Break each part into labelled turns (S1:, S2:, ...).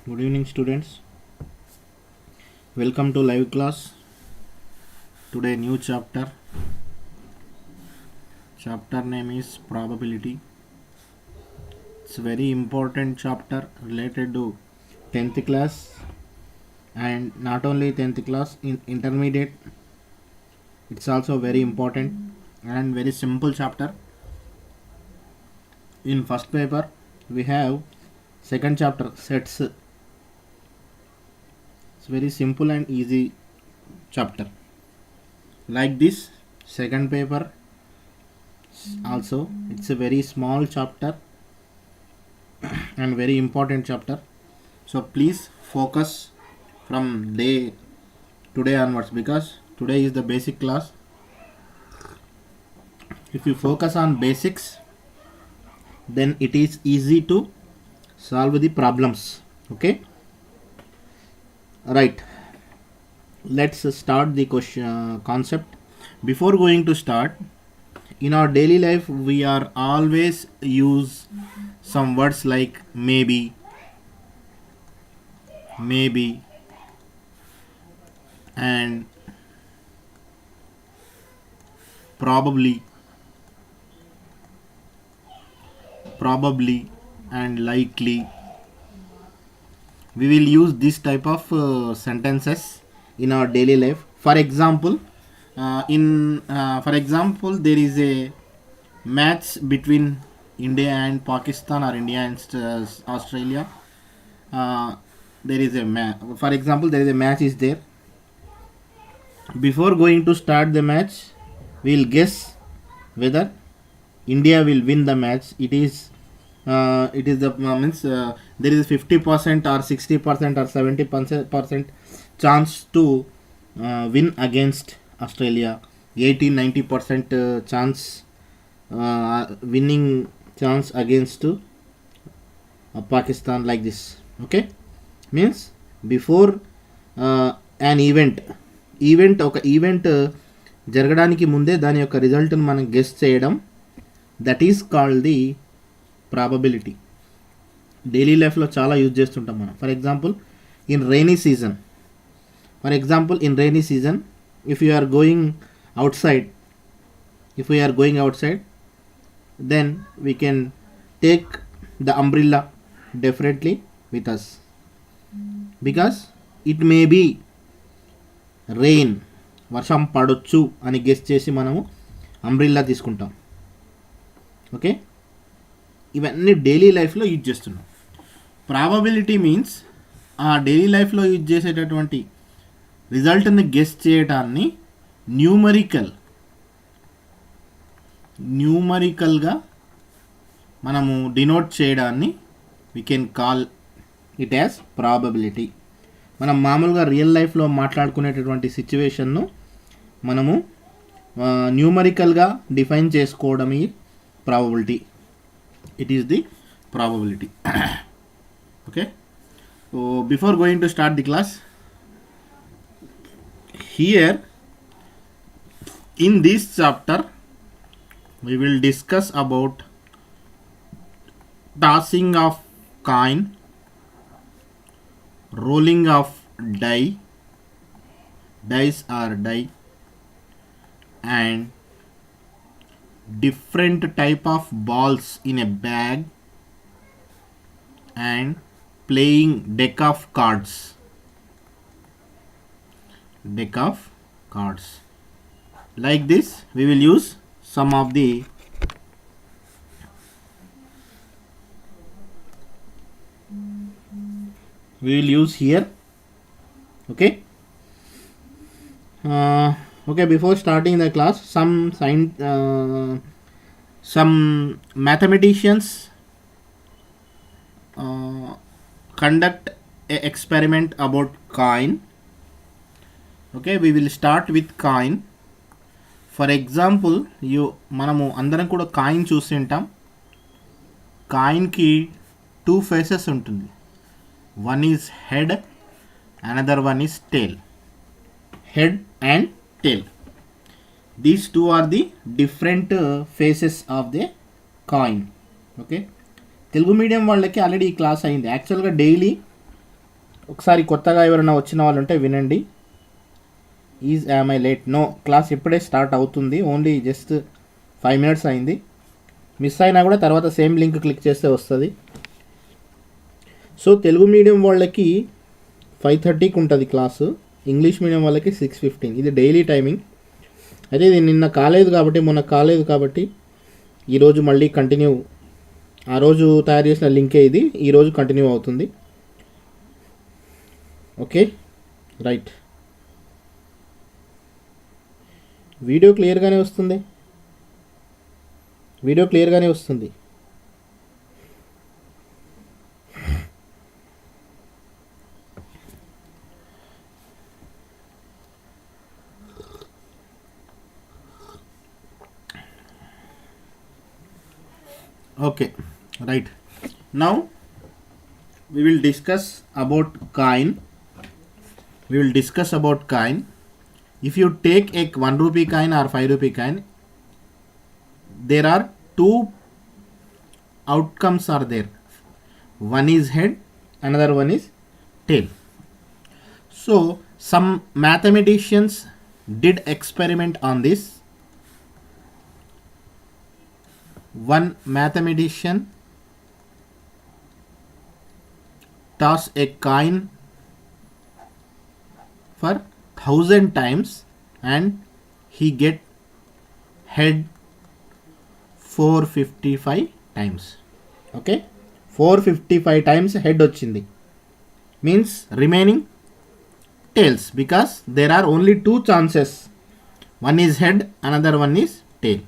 S1: Good evening, students. Welcome to live class. Today, new chapter. Chapter name is probability. It's a very important chapter related to 10th class, and not only 10th class, in intermediate. It's also very important and very simple chapter. In first paper, we have second chapter sets. It's very simple and easy chapter. Like this, second paper also, it's a very small chapter and very important chapter. So please focus from today onwards, because today is the basic class. If you focus on basics, then it is easy to solve the problems. Okay, right, let's start the question concept. Before going to start, in our daily life we are always use some words like maybe and probably and likely. We will use this type of sentences in our daily life. For example, there is a match between India and Pakistan, or India and Australia. There is a match. For example, there is a match is there. Before going to start the match, we will guess whether India will win the match. It is the means there is 50% or 60% or 70% chance to win against Australia. 80-90% chance winning chance against Pakistan, like this. Okay, means before an event ఒక event జరగడానికి ముందే దాని యొక్క రిజల్ట్ని మనం guess చేయడం, that is called the probability. Daily లైఫ్లో చాలా use చేస్తుంటాం మనం. For example in rainy season if you are going outside, then we can take the umbrella definitely with us, because it may be rain, వర్షం పడొచ్చు అని guess చేసి మనము umbrella తీసుకుంటాం. Okay, ఇవన్నీ డైలీ లైఫ్లో యూజ్ చేస్తున్నాం. ప్రాబబిలిటీ మీన్స్ ఆ daily లైఫ్లో యూజ్ చేసేటటువంటి రిజల్ట్ని గెస్ చేయడాన్ని న్యూమరికల్గా మనము డినోట్ చేయడాన్ని we can call it as probability. మనం మామూలుగా రియల్ లైఫ్లో మాట్లాడుకునేటటువంటి సిచ్యువేషన్ను మనము న్యూమరికల్గా డిఫైన్ చేసుకోవడం ఈ probability. It is the probability. Okay, so before going to start the class, here in this chapter we will discuss about tossing of coin, rolling of dice or die, and different type of balls in a bag, and playing deck of cards. Like this, we will use some of the here. Okay, before starting the class, some mathematicians conduct a experiment about coin. Okay, we will start with coin. For example మనము అందరం కూడా coin చూసి ఉంటాం. కాయిన్కి 2 faces ఉంటుంది. One is head, another one is tail. Head and tail, these 2 are the different faces of the coin. Okay, Telugu medium వాళ్ళకి already ఈ class అయింది. యాక్చువల్గా డైలీ ఒకసారి కొత్తగా ఎవరైనా వచ్చిన వాళ్ళు ఉంటే వినండి. Is am I late? No, class ఇప్పుడే స్టార్ట్ అవుతుంది. ఓన్లీ జస్ట్ 5 minutes అయింది. మిస్ అయినా కూడా తర్వాత సేమ్ లింక్ క్లిక్ చేస్తే వస్తుంది. సో తెలుగు మీడియం వాళ్ళకి 5:30కి ఉంటుంది క్లాసు, ఇంగ్లీష్ మీడియం వాళ్ళకి 6:15. ఇది డైలీ టైమింగ్. అయితే ఇది నిన్న కాలేదు కాబట్టి, మొన్న కాలేదు కాబట్టి ఈరోజు మళ్ళీ కంటిన్యూ, ఆ రోజు తయారు చేసిన లింకే ఇది, ఈరోజు కంటిన్యూ అవుతుంది. Okay, right. వీడియో క్లియర్గానే వస్తుంది, వీడియో క్లియర్గానే వస్తుంది. Okay, right. Now we will discuss about coin. We will discuss about coin. If you take a 1 rupee coin or 5 rupee coin, there are two outcomes are there. One is head, another one is tail. So some mathematicians did experiment on this. One mathematician toss a coin for 1000 times and he get head 455 times. Okay, 455 times head వచ్చింది. Means remaining tails, because there are only two chances. One is head, another one is tail.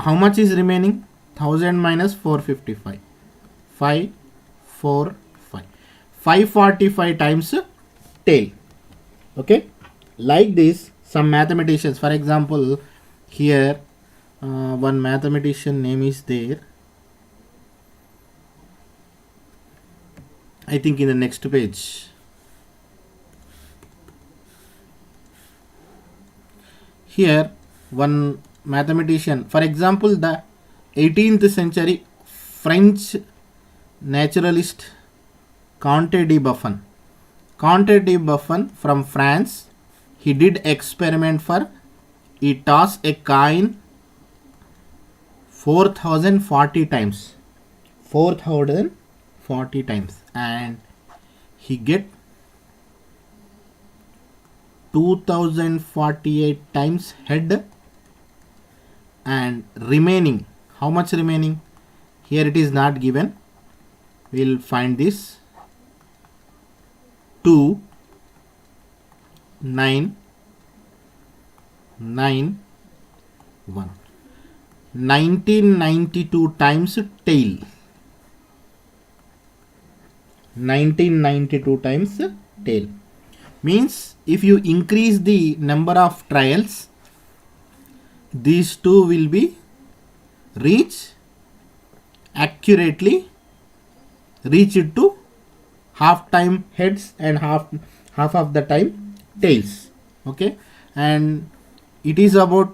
S1: How much is remaining? 1000 minus 455, 545, 545 times tail. Okay, like this some mathematicians, for example here one mathematician name is there, I think in the next page. Here one mathematician, for example the 18th century French naturalist Comte de Buffon. Comte de Buffon from France, he did experiment for, he tossed a coin 4040 times, 4040 times, and he get 2048 times head, and remaining, how much remaining? Here it is not given, we'll find this. 2991, 1992 times tail, 1992 times tail. Means if you increase the number of trials, these two will be reach accurately, reach it to half time heads and half of the time tails. Okay, and it is about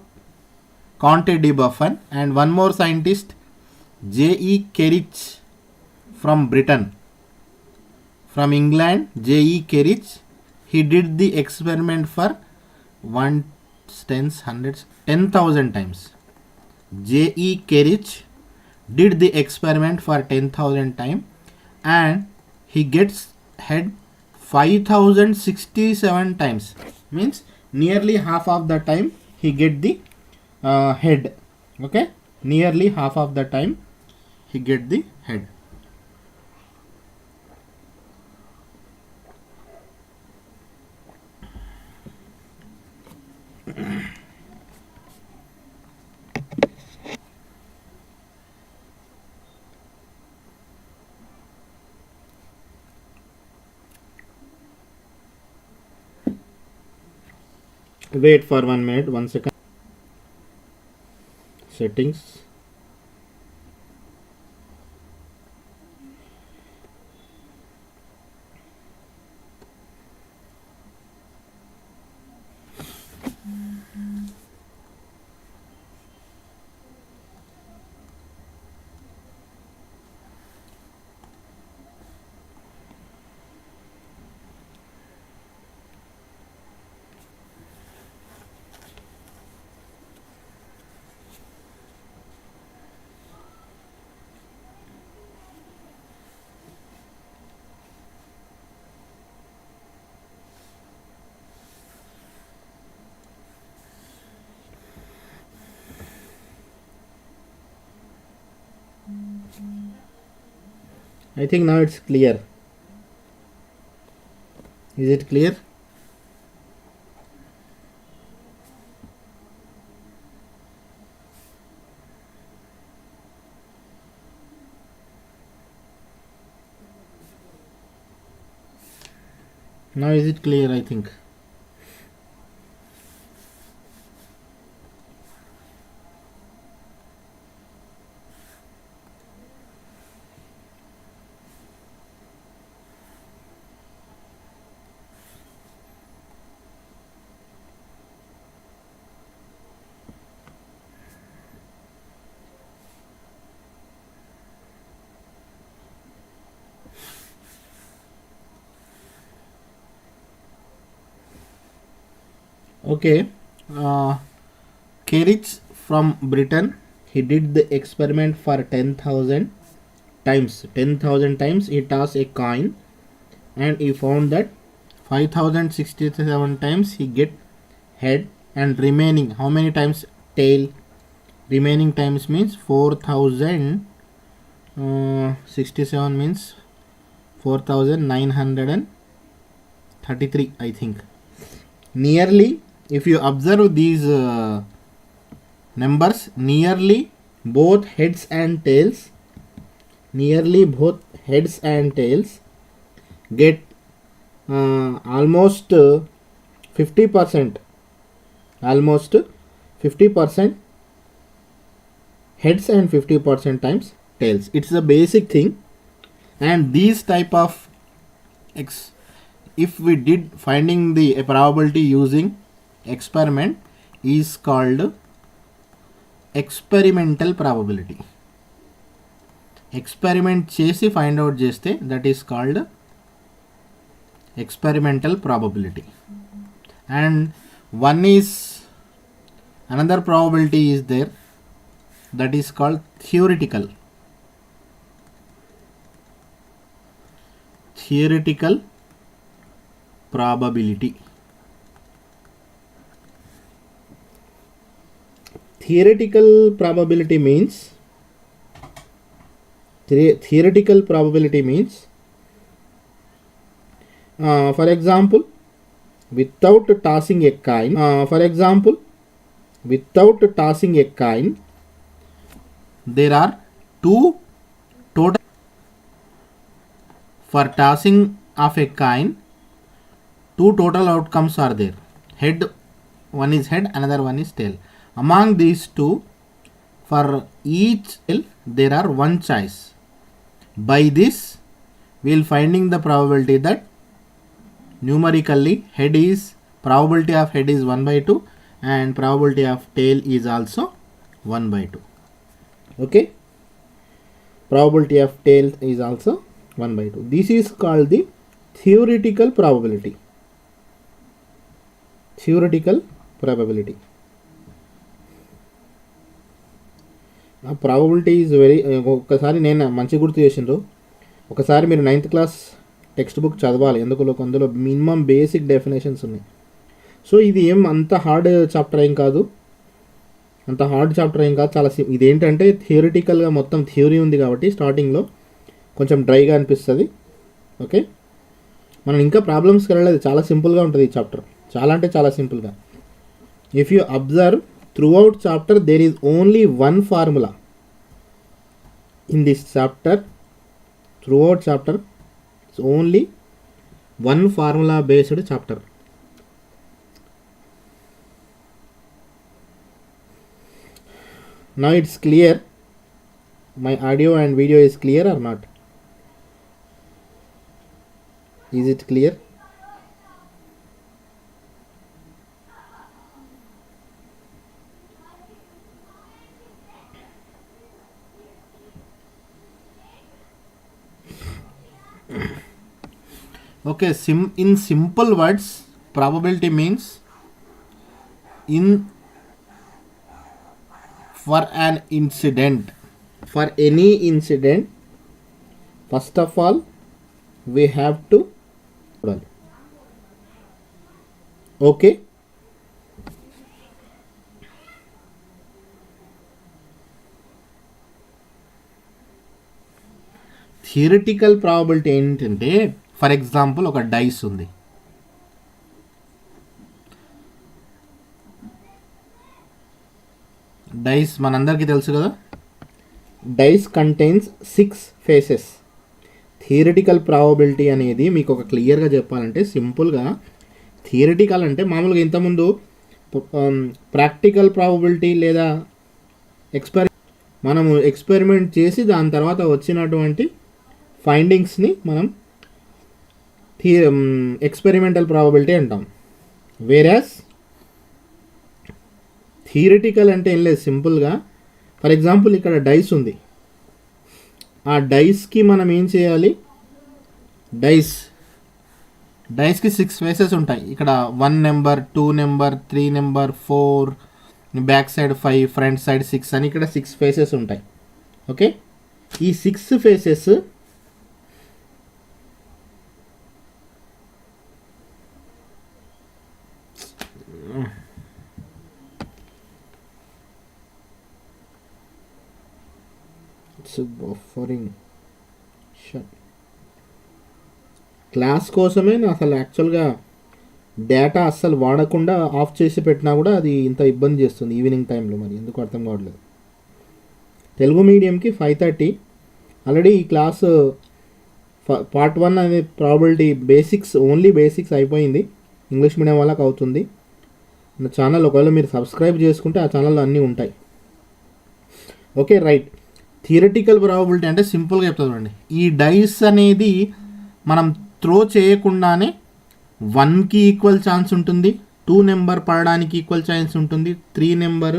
S1: Comte de Buffon. And one more scientist, J.E. Kerridge from Britain. From England, J.E. Kerridge, he did the experiment for 10,000 times. J.E. Kerridge did the experiment for 10,000 times and he gets head 5067 times. Means nearly half of the time he get the head. Okay, nearly half of the time he get the head. Wait for 1 minute, 1 second. Settings. I think now it's clear. Is it clear? Now is it clear? I think. Okay. Kerich from Britain, he did the experiment for 10,000 times. 10,000 times he tossed a coin, and he found that 5,067 times he get head, and remaining how many times tail? Remaining times means 4,067 means 4,933, I think. Nearly, if you observe these numbers, nearly both heads and tails get almost 50%, almost 50% heads and 50% times tails. It's the basic thing. And these type of if we did finding the probability using experiment is called experimental probability. Experiment చేసి find out చేస్తే that is called experimental probability. And one is another probability is there, that is called theoretical probability. Theoretical probability means for example, without tossing a coin, there are two total. For tossing of a coin, two total outcomes are there. Head, one is head, another one is tail. Among these two, for each tail there are one choice. By this we will finding the probability that numerically probability of head is 1/2 and probability of tail is also 1/2. Okay, probability of tail is also 1/2. This is called the theoretical probability. Probability is very, ఒకసారి నేను మంచి గుర్తు చేసిండ్రు, ఒకసారి మీరు 9th class text book చదవాలి, ఎందుకు అందులో మినిమం బేసిక్ డెఫినేషన్స్ ఉన్నాయి. సో ఇది ఏం అంత హార్డ్ చాప్టర్ ఏం కాదు, చాలా ఇదేంటంటే థియరిటికల్గా మొత్తం థియరీ ఉంది కాబట్టి స్టార్టింగ్లో కొంచెం డ్రైగా అనిపిస్తుంది. ఓకే, మనం ఇంకా ప్రాబ్లమ్స్కి వెళ్ళలేదు, చాలా సింపుల్గా ఉంటుంది ఈ చాప్టర్, చాలా అంటే చాలా సింపుల్గా. If you observe throughout chapter there is only one formula in this chapter. Throughout chapter it's only one formula based chapter. Now it's clear, my audio and video is clear or not? Is it clear? Okay, in simple words, probability means for an incident, for any incident, first of all we have to, okay, theoretical probability ఏంటంటే, for example ఒక dice ఉంది, dice మనందరికీ తెలుసు కదా, dice contains 6 faces. Theoretical probability అనేది మీకు ఒక క్లియర్గా చెప్పాలంటే సింపుల్గా, థియరిటికల్ అంటే మామూలుగా ఇంతకుముందు ప్రాక్టికల్ ప్రాబబిలిటీ లేదా మనము ఎక్స్పెరిమెంట్ చేసి దాని తర్వాత వచ్చినటువంటి ఫైండింగ్స్ని మనం ఎక్స్పెరిమెంటల్ ప్రాబబిలిటీ అంటాం. వేరాస్ థియరిటికల్ అంటే ఏం లేదు, సింపుల్గా ఫర్ ఎగ్జాంపుల్ ఇక్కడ డైస్ ఉంది, ఆ డైస్కి మనం ఏం చేయాలి, డైస్కి 6 ఫేసెస్ ఉంటాయి. ఇక్కడ 1 number, 2 number, 3 number, 4, back side 5, front side 6 అని ఇక్కడ 6 ఫేసెస్ ఉంటాయి. ఓకే, ఈ 6 ఫేసెస్ బఫరింగ్ క్లాస్ కోసమే అసలు యాక్చువల్గా డేటా అస్సలు వాడకుండా ఆఫ్ చేసి పెట్టినా కూడా అది ఇంత ఇబ్బంది చేస్తుంది ఈవినింగ్ టైంలో. మరి ఎందుకు అర్థం కావట్లేదు. తెలుగు మీడియంకి 5:30 ఆల్రెడీ ఈ క్లాసు పార్ట్ 1 అనే ప్రాబబిలిటీ బేసిక్స్, ఓన్లీ బేసిక్స్ అయిపోయింది. ఇంగ్లీష్ మీడియం వాళ్ళకి అవుతుంది. నా ఛానల్ ఒకవేళ మీరు సబ్స్క్రైబ్ చేసుకుంటే ఆ ఛానల్లో అన్నీ ఉంటాయి. Okay right. థియరిటికల్ ప్రాబబిలిటీ అంటే సింపుల్గా చెప్తుంది చూడండి, ఈ డైస్ అనేది మనం త్రో చేయకుండానే 1కి ఈక్వల్ ఛాన్స్ ఉంటుంది, 2 నెంబర్ పడడానికి ఈక్వల్ ఛాన్స్ ఉంటుంది, 3 number,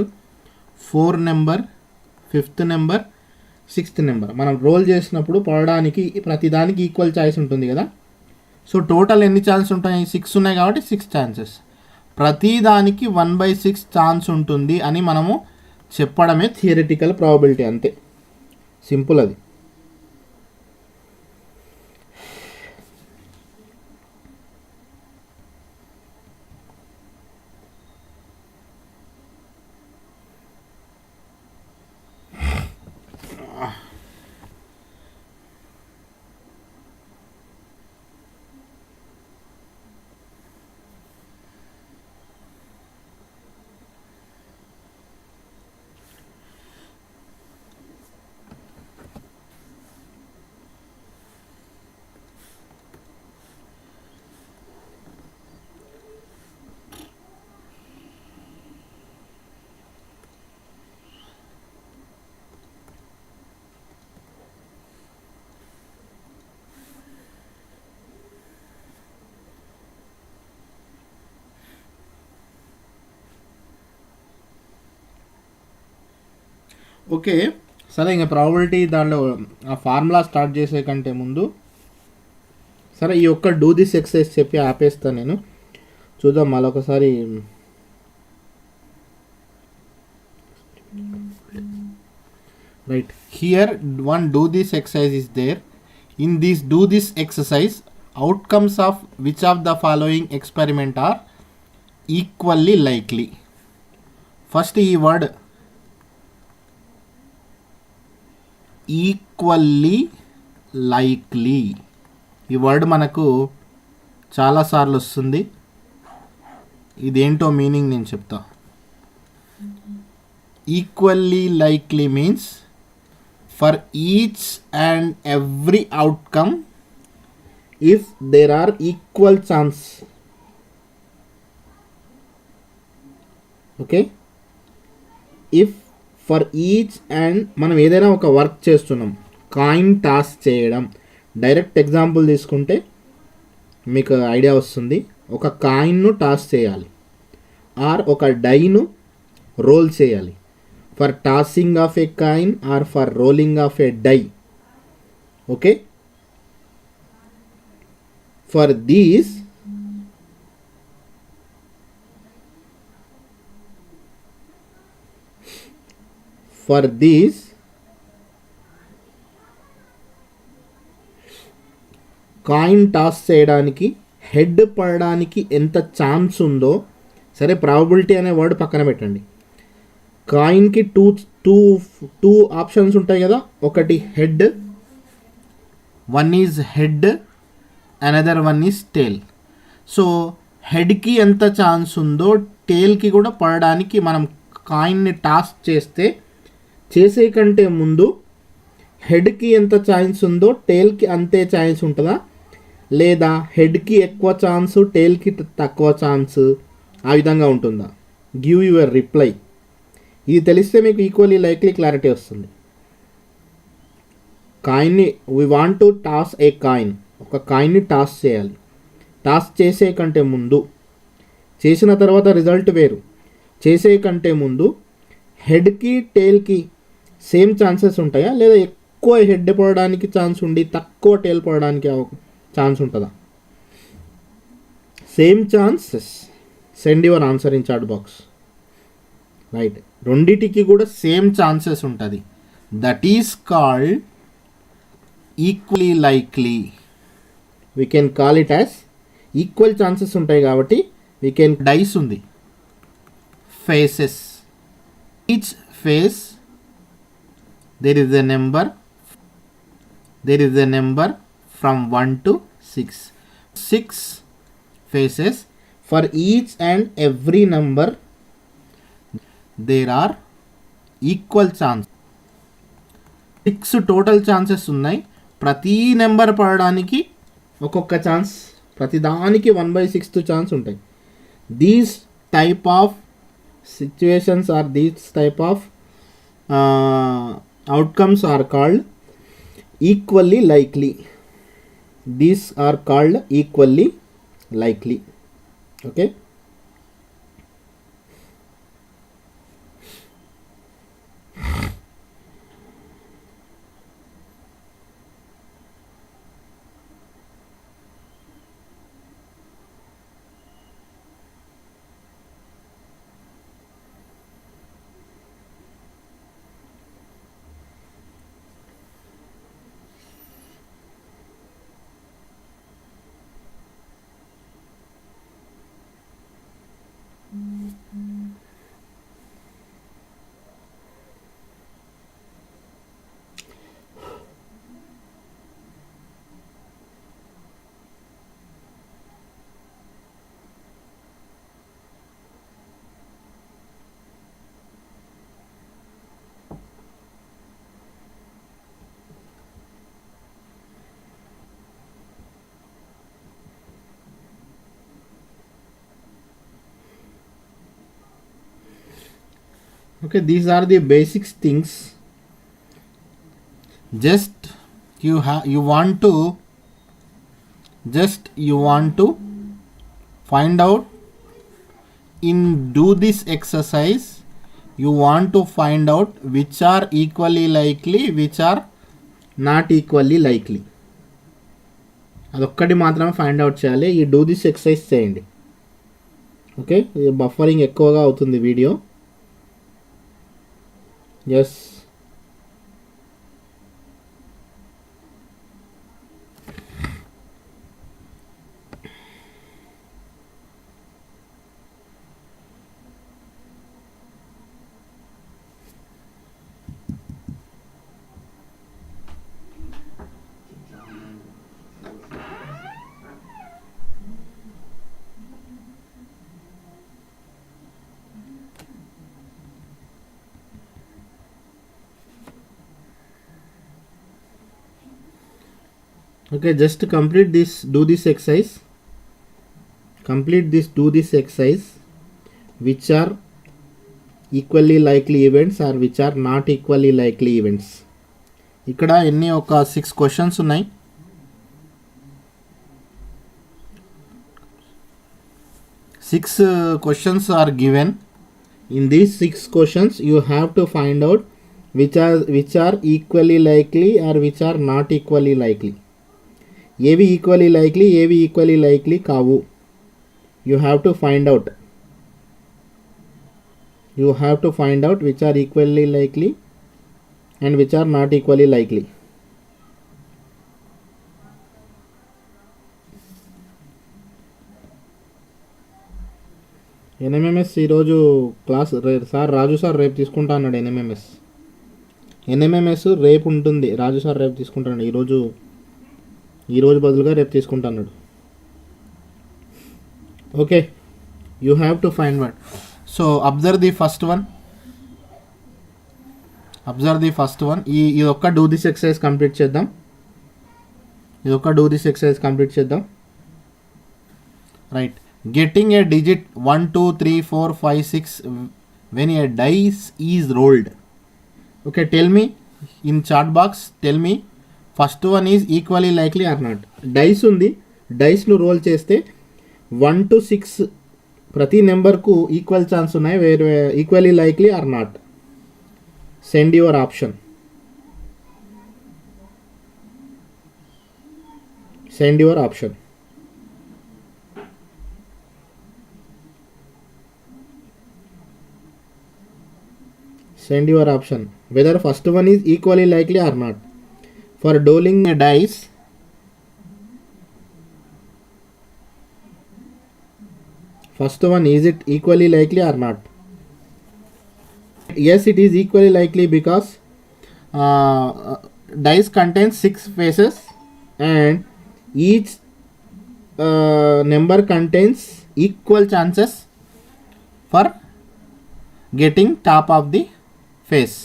S1: 4 number, 5th number, 6th number మనం రోల్ చేసినప్పుడు పడడానికి ప్రతిదానికి ఈక్వల్ ఛాయిస్ ఉంటుంది కదా. సో టోటల్ ఎన్ని ఛాన్స్ ఉంటాయి, 6 ఉన్నాయి కాబట్టి 6 ఛాన్సెస్. ప్రతిదానికి 1/6 ఛాన్స్ ఉంటుంది అని మనము చెప్పడమే థియరిటికల్ ప్రాబబిలిటీ, అంతే సింపుల్ అది. ఓకే సరే, ఇంకా ప్రాబబిలిటీ దాంట్లో ఆ ఫార్ములా స్టార్ట్ చేసే కంటే ముందు సరే ఈ ఒక్క డూ దిస్ ఎక్సర్సైజ్ చెప్పి ఆపేస్తాను నేను. చూద్దాం మళ్ళీ ఒకసారి. Right, here one do this exercise is there. In this do this exercise outcomes of which of the following experiment are equally likely. First ఈ వర్డ్ ఈక్వల్లీ లైక్లీ, ఈ వర్డ్ మనకు చాలాసార్లు వస్తుంది. ఇదేంటో మీనింగ్ నేను చెప్తా. Equally likely means for each and every outcome if there are equal chance. Okay, if for each and మనం ఏదైనా ఒక వర్క్ చేస్తున్నాం, కాయిన్ టాస్ చేయడం. డైరెక్ట్ ఎగ్జాంపుల్ తీసుకుంటే మీకు ఐడియా వస్తుంది. ఒక కాయిన్ను టాస్ చేయాలి ఆర్ ఒక డైను రోల్ చేయాలి. For tossing of a coin or for rolling of a die. Okay, for these coin toss చేయడానికి హెడ్ పడడానికి ఎంత ఛాన్స్ ఉందో, సరే ప్రాబబిలిటీ అనే వర్డ్ పక్కన పెట్టండి. కాయిన్కి టూ ఆప్షన్స్ ఉంటాయి కదా, ఒకటి head, one is head, another one is tail. So హెడ్కి ఎంత ఛాన్స్ ఉందో టేల్కి కూడా పడడానికి మనం కాయిన్ని టాస్ చేస్తే, చేసే కంటే ముందు హెడ్కి ఎంత ఛాన్స్ ఉందో టేల్కి అంతే ఛాన్స్ ఉంటుందా, లేదా హెడ్కి ఎక్కువ ఛాన్స్ టేల్కి తక్కువ ఛాన్స్, ఆ విధంగా ఉంటుందా? Give your reply. ఇది తెలిస్తే మీకు ఈక్వల్లీ లైక్లీ క్లారిటీ వస్తుంది. కాయిన్ని we want to toss a coin, ఒక కాయిన్ని టాస్ చేయాలి. టాస్ చేసే కంటే ముందు, చేసిన తర్వాత రిజల్ట్ వేరు. చేసే కంటే ముందు హెడ్కి టేల్కి సేమ్ ఛాన్సెస్ ఉంటాయా, లేదా ఎక్కువ హెడ్ పడడానికి ఛాన్స్ ఉండి తక్కువ టేల్ పడడానికి ఛాన్స్ ఉంటుందా? Same chances. Send your answer in chat box. Right, రెండిటికి కూడా సేమ్ ఛాన్సెస్ ఉంటుంది. That is called equally likely. We can call it as equal chances ఉంటాయి కాబట్టి వీ కెన్. డైస్ ఉంది, faces. Each face there is a number from 1 to 6. 6 faces. For each and every number there are equal chance. 6 total chances ఉన్నాయి. ప్రతి number పడడానికి ఒక్కొక్క chance, ప్రతి దానికి 1/6 chance ఉంటాయి. These type of situations or these type of outcomes are called equally likely. These are called equally likely. Okay. Okay, these are the basic things. Just you want to find out in do this exercise. You want to find out which are equally likely, which are not equally likely. అదొక్కటి మాత్రమే find out చేయాలి. ఈ do this exercise చేయండి. Okay, buffering ఎక్కువగా అవుతుంది video. Yes. Okay, just complete this, do this exercise. Complete this, do this exercise. Which are equally likely events or which are not equally likely events. ఇక్కడ ఎన్ని ఒక 6 questions ఉన్నాయి. Six questions are given. In these 6 questions you have to find out which are equally likely or which are not equally likely. ఏవి equally likely, ఏవి equally likely కావు. You have to find out. You have to find out which are equally likely and which are not equally likely. NMMS ఈరోజు class sir Raju sir రేపు తీసుకుంటా అన్నాడు. NMMS రేపు ఉంటుంది. రాజు sir రేపు తీసుకుంటాడు. ఈరోజు ఈరోజు బదులుగా రేపు తీసుకుంటా అన్నాడు. Okay, you have to find one. So observe the first one. ఇది ఒక్క డూ దిస్ ఎక్సర్సైజ్ కంప్లీట్ చేద్దాం. Right. Getting a digit 1 2 3 4 5 6 when a dice is rolled. Okay, tell me in chat box, tell me first one is equally likely or not. Dice ఉంది, డైస్ను role చేస్తే 1 to 6 ప్రతి నెంబర్కు equal chance ఉన్నాయి, వేరే equally likely or not. Send your option. Send your option. Whether first one is equally likely or not. For rolling a dice, first one, is it equally likely or not? Yes, it is equally likely because dice contains 6 faces and each number contains equal chances for getting top of the face.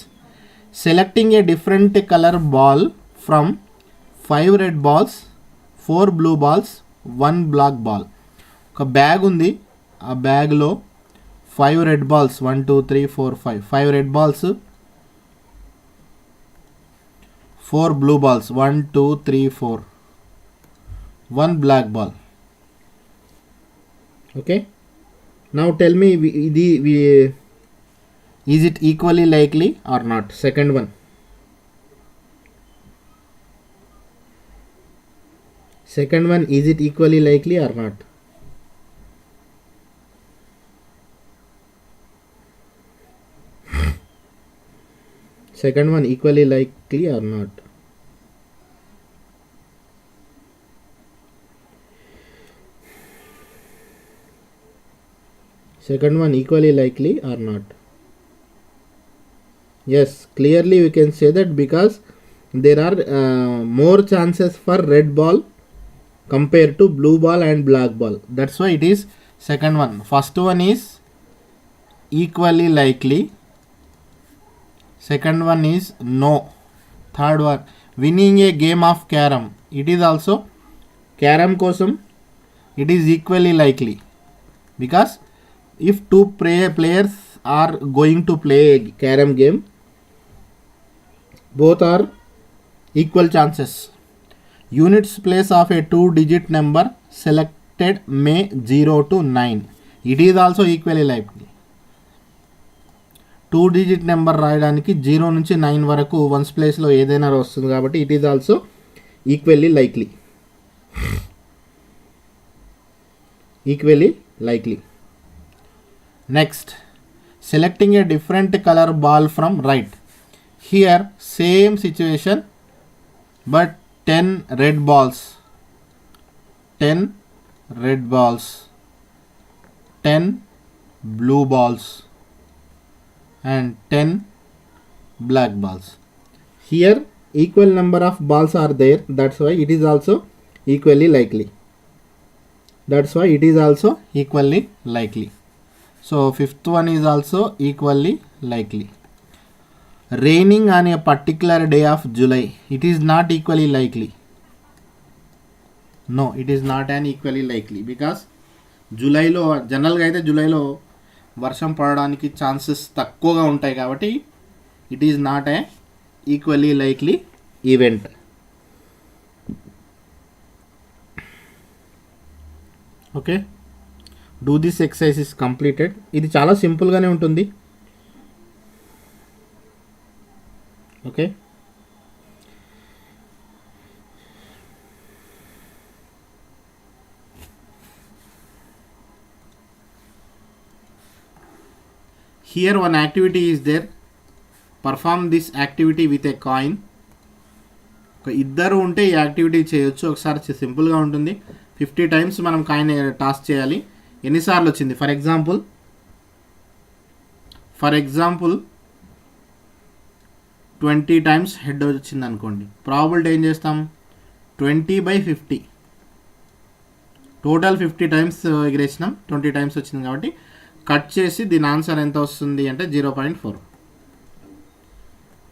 S1: Selecting a different color ball from 5 red balls, 4 blue balls, 1 black ball. ఒక bag ఉంది, ఆ బ్యాగ్లో 5 red balls 1 2 3 4 5 red balls, 4 blue balls 1 2 3 4, 1 black ball. Okay, now tell me is it equally likely or not? Second one. Is it equally likely or not? Second one, equally likely or not? Second one, equally likely or not? Yes, clearly we can say that because there are more chances for red ball compared to blue ball and black ball. That's why it is second one. First one is equally likely. Second one is no. Third one, winning a game of carom. It is also carom kosam. It is equally likely because if two players are going to play a carom game, both are equal chances. Units place of a 2-digit number selected may 0 to 9. It is also equally likely. 2-digit number రాయడానికి 0 నుంచి 9 వరకు once ప్లేస్లో ఏదైనా వస్తుంది కాబట్టి it is also equally likely. Next, selecting a different colour ball from right. Here same situation but 10 red balls, 10 blue balls and 10 black balls. Here equal number of balls are there, that's why it is also equally likely. So fifth one is also equally likely. Raining on a particular day of July. It is not equally likely. No, it is not an equally likely because జూలైలో జనరల్గా అయితే జూలైలో వర్షం పడడానికి chances తక్కువగా ఉంటాయి కాబట్టి it is not a equally likely event. Okay, do this exercise is completed. ఇది చాలా సింపుల్గానే ఉంటుంది. Okay, here one activity is there. Perform this activity with a coin. ఇద్దరు ఉంటే ఈ యాక్టివిటీ చేయొచ్చు. ఒకసారి సింపుల్గా ఉంటుంది. 50 times మనం కాయిన్ టాస్ చేయాలి. ఎన్నిసార్లు వచ్చింది? ఫర్ ఎగ్జాంపుల్ 20 times హెడ్ వచ్చింది అనుకోండి. ప్రాబబిలిటీ ఏం చేస్తాం? 20/50. టోటల్ 50 టైమ్స్ ఎగిరేసినాం, 20 టైమ్స్ వచ్చింది కాబట్టి కట్ చేసి దీని ఆన్సర్ ఎంత వస్తుంది అంటే 0.4.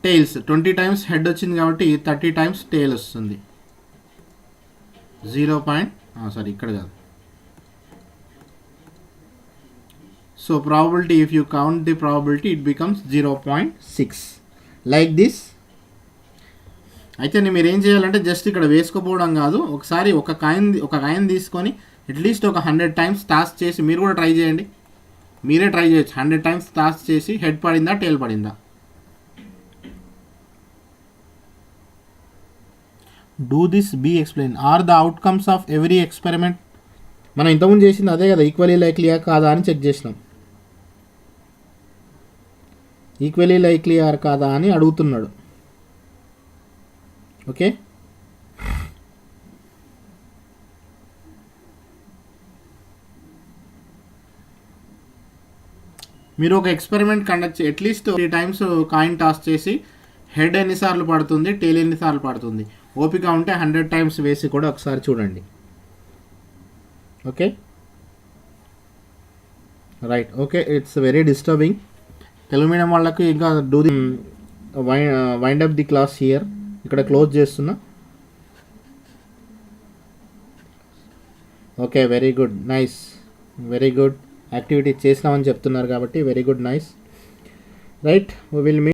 S1: టైల్స్ 20 టైమ్స్ హెడ్ వచ్చింది కాబట్టి 30 టైమ్స్ టైల్ వస్తుంది. 0. సారీ ఇక్కడ కాదు. So probability, if you count the probability it becomes 0.6 like this. అయితే మీరు ఏం చేయాలంటే జస్ట్ ఇక్కడ వేసుకోపోవడం కాదు, ఒకసారి ఒక కాయిన్ తీసుకొని అట్లీస్ట్ ఒక 100 టైమ్స్ టాస్ చేసి మీరు కూడా ట్రై చేయండి. మీరే ట్రై చేయొచ్చు. 100 టైమ్స్ టాస్ చేసి హెడ్ పడిందా టైల్ పడిందా. Do this B explain. Are the outcomes of every experiment. మనం ఇంతకుముందు చేసింది అదే కదా, ఈక్వలీ లైక్లీయా కాదా అని చెక్ చేసినాం. ఈక్వలీ లైక్లీ ఆర్ కాదా అని అడుగుతున్నాడు. ఓకే, మీరు ఒక ఎక్స్పెరిమెంట్ కండక్ట్ చేసి అట్లీస్ట్ 3 టైమ్స్ కాయిన్ టాస్ చేసి హెడ్ ఎన్నిసార్లు పడుతుంది, టైల్ ఎన్నిసార్లు పడుతుంది, ఓపిక ఉంటే 100 టైమ్స్ వేసి కూడా ఒకసారి చూడండి. Okay, right. Okay, it's very disturbing. Telugu medium వాళ్ళకి ఇంకా do the wind up the class here. ఇక్కడ క్లోజ్ చేస్తున్నా. Okay, very good, nice, very good. Activity చేసినామని చెప్తున్నారు కాబట్టి very good, nice, right. We will meet.